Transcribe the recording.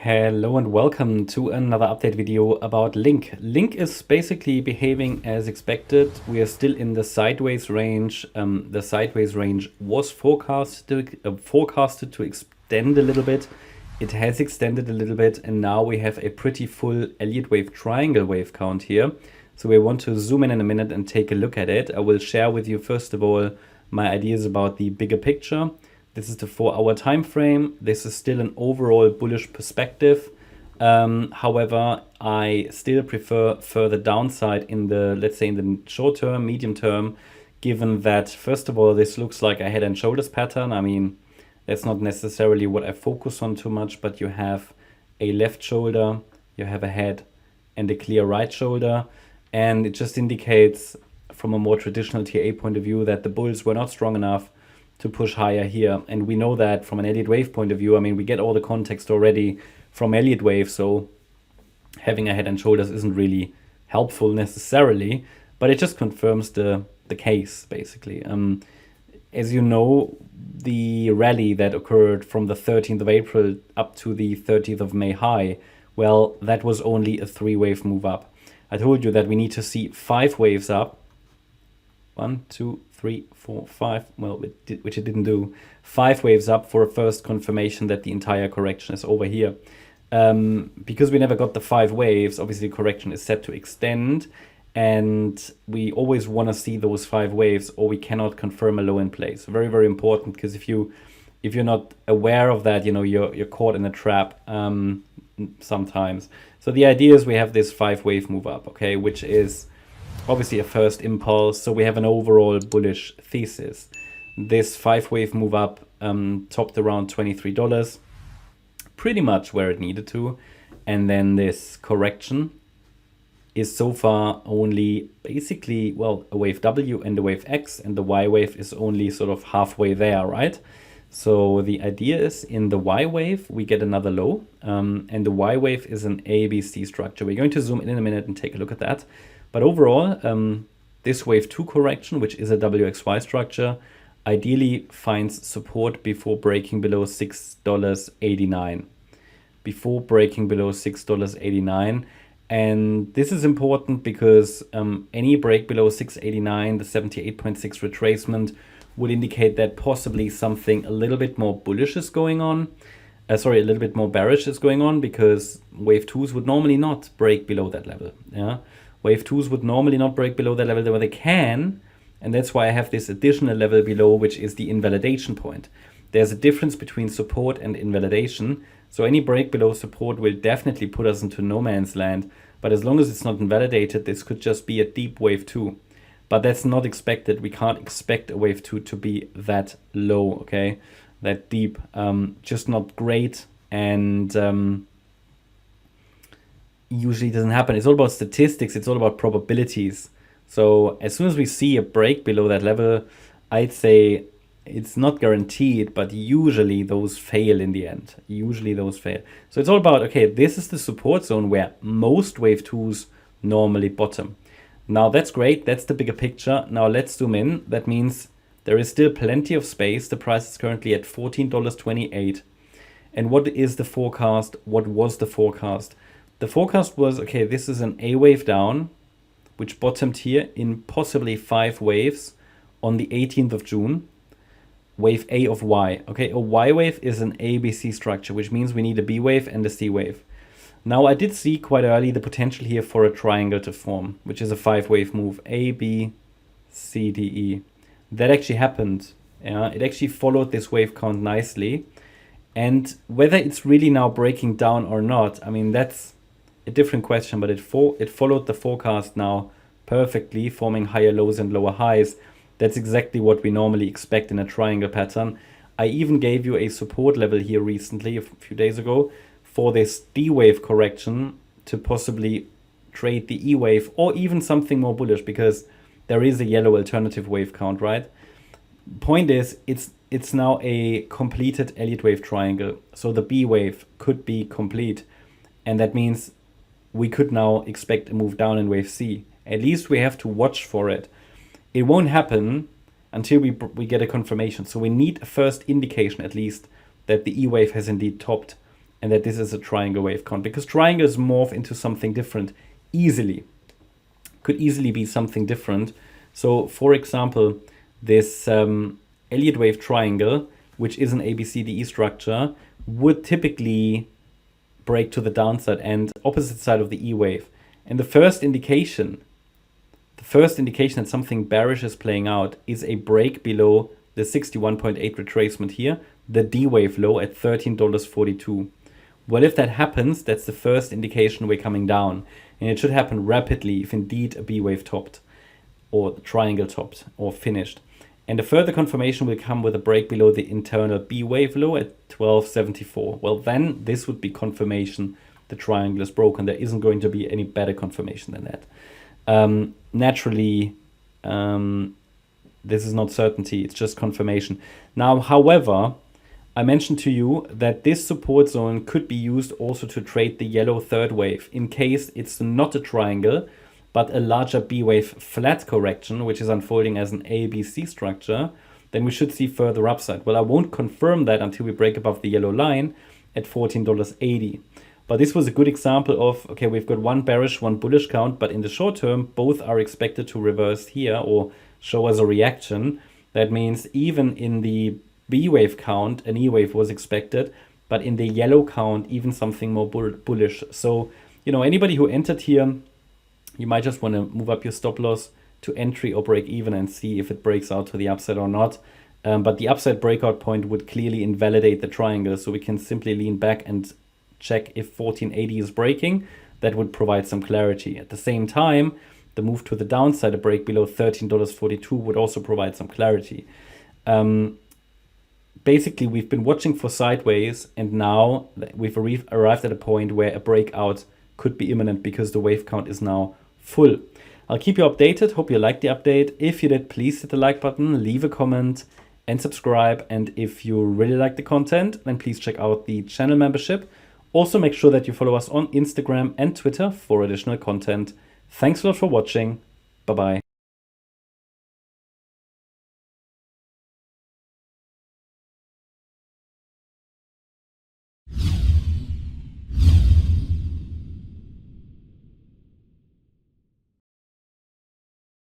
Hello and welcome to another update video about Link. Link is basically behaving as expected. We are still in the sideways range. The sideways range was forecasted to extend a little bit. It has extended a little bit, and now we have a pretty full Elliott wave triangle wave count here. So we want to zoom in a minute and take a look at it. I will share with you first of all my ideas about the bigger picture. This is the 4-hour time frame. This is still an overall bullish perspective. However, I still prefer further downside in the, let's say, in the short term, medium term, given that, first of all, this looks like a head and shoulders pattern. I mean, that's not necessarily what I focus on too much, but you have a left shoulder, you have a head, and a clear right shoulder. And it just indicates from a more traditional TA point of view that the bulls were not strong enough to push higher here. And we know that from an Elliott wave point of view. I mean, we get all the context already from Elliott wave, so having a head and shoulders isn't really helpful necessarily, but it just confirms the case, basically. As you know, the rally that occurred from the 13th of April up to the 30th of May high, well, that was only a 3-wave move up. I told you that we need to see 5 waves up. 1, 2, 3, 4, 5, well, which it didn't do. 5 waves up for a first confirmation that the entire correction is over here. Because we never got the 5 waves, obviously the correction is set to extend, and we always want to see those 5 waves, or we cannot confirm a low in place. Very, very important, because if you're not aware of that, you know, you're caught in a trap sometimes. So the idea is we have this 5-wave move up, okay, which is obviously a first impulse, so we have an overall bullish thesis. This 5-wave move up topped around $23, pretty much where it needed to, and then this correction is so far only basically, well, a wave W and a wave X, and the Y wave is only sort of halfway there, right? So the idea is in the Y wave we get another low, and the Y wave is an ABC structure. We're going to zoom in a minute and take a look at that. But overall, this wave 2 correction, which is a WXY structure, ideally finds support before breaking below $6.89. Before breaking below $6.89. And this is important because any break below $6.89, the 78.6 retracement, would indicate that possibly something a little bit more bullish is going on. A little bit more bearish is going on, because wave 2s would normally not break below that level. Yeah. Wave 2s would normally not break below that level where they can, and that's why I have this additional level below, which is the invalidation point. There's a difference between support and invalidation, so any break below support will definitely put us into no man's land, but as long as it's not invalidated, this could just be a deep wave 2. But that's not expected. We can't expect a wave 2 to be that low, okay? That deep, just not great, and usually doesn't happen. It's all about statistics, it's all about probabilities. So as soon as we see a break below that level, I'd say it's not guaranteed, but usually those fail in the end. Usually those fail. So it's all about, okay, this is the support zone where most wave 2s normally bottom. Now that's great, that's the bigger picture. Now let's zoom in. That means there is still plenty of space. The price is currently at $14.28. And what is the forecast? What was the forecast? The forecast was, okay, this is an A wave down, which bottomed here in possibly 5 waves on the 18th of June. Wave A of Y. Okay, a Y wave is an ABC structure, which means we need a B wave and a C wave. Now, I did see quite early the potential here for a triangle to form, which is a 5-wave move. A, B, C, D, E. That actually happened. Yeah, it actually followed this wave count nicely. And whether it's really now breaking down or not, I mean, that's a different question, but it followed the forecast now perfectly, forming higher lows and lower highs. That's exactly what we normally expect in a triangle pattern. I even gave you a support level here recently, a few days ago, for this D wave correction to possibly trade the E wave or even something more bullish, because there is a yellow alternative wave count, right? Point is, it's now a completed Elliott wave triangle, so the B wave could be complete, and that means we could now expect a move down in wave C. At least we have to watch for it. It won't happen until we get a confirmation. So we need a first indication at least that the E wave has indeed topped. and that this is a triangle wave count, because triangles morph into something different easily. Could easily be something different. So for example, this Elliott wave triangle, which is an ABCDE structure, would typically break to the downside and opposite side of the E wave. And the first indication that something bearish is playing out is a break below the 61.8 retracement here, the D wave low at $13.42. Well, if that happens, that's the first indication we're coming down. And it should happen rapidly if indeed a B wave topped, or the triangle topped, or finished. And the further confirmation will come with a break below the internal B wave low at 12.74. Well, then this would be confirmation the triangle is broken. There isn't going to be any better confirmation than that. Naturally, this is not certainty, it's just confirmation. Now, however, I mentioned to you that this support zone could be used also to trade the yellow third wave in case it's not a triangle, but a larger B wave flat correction, which is unfolding as an ABC structure. Then we should see further upside. Well, I won't confirm that until we break above the yellow line at $14.80. But this was a good example of, okay, we've got one bearish, one bullish count, but in the short term, both are expected to reverse here or show us a reaction. That means even in the B wave count, an E wave was expected, but in the yellow count, even something more bullish. So, you know, anybody who entered here, you might just want to move up your stop loss to entry or break even and see if it breaks out to the upside or not. But the upside breakout point would clearly invalidate the triangle. So we can simply lean back and check if 1480 is breaking. That would provide some clarity. At the same time, the move to the downside, a break below $13.42 would also provide some clarity. Basically, we've been watching for sideways, and now we've arrived at a point where a breakout could be imminent because the wave count is now full. I'll keep you updated. Hope you liked the update. If you did, please hit the like button, leave a comment and subscribe. And if you really like the content, then please check out the channel membership. Also make sure that you follow us on Instagram and Twitter for additional content. Thanks a lot for watching. Bye-bye.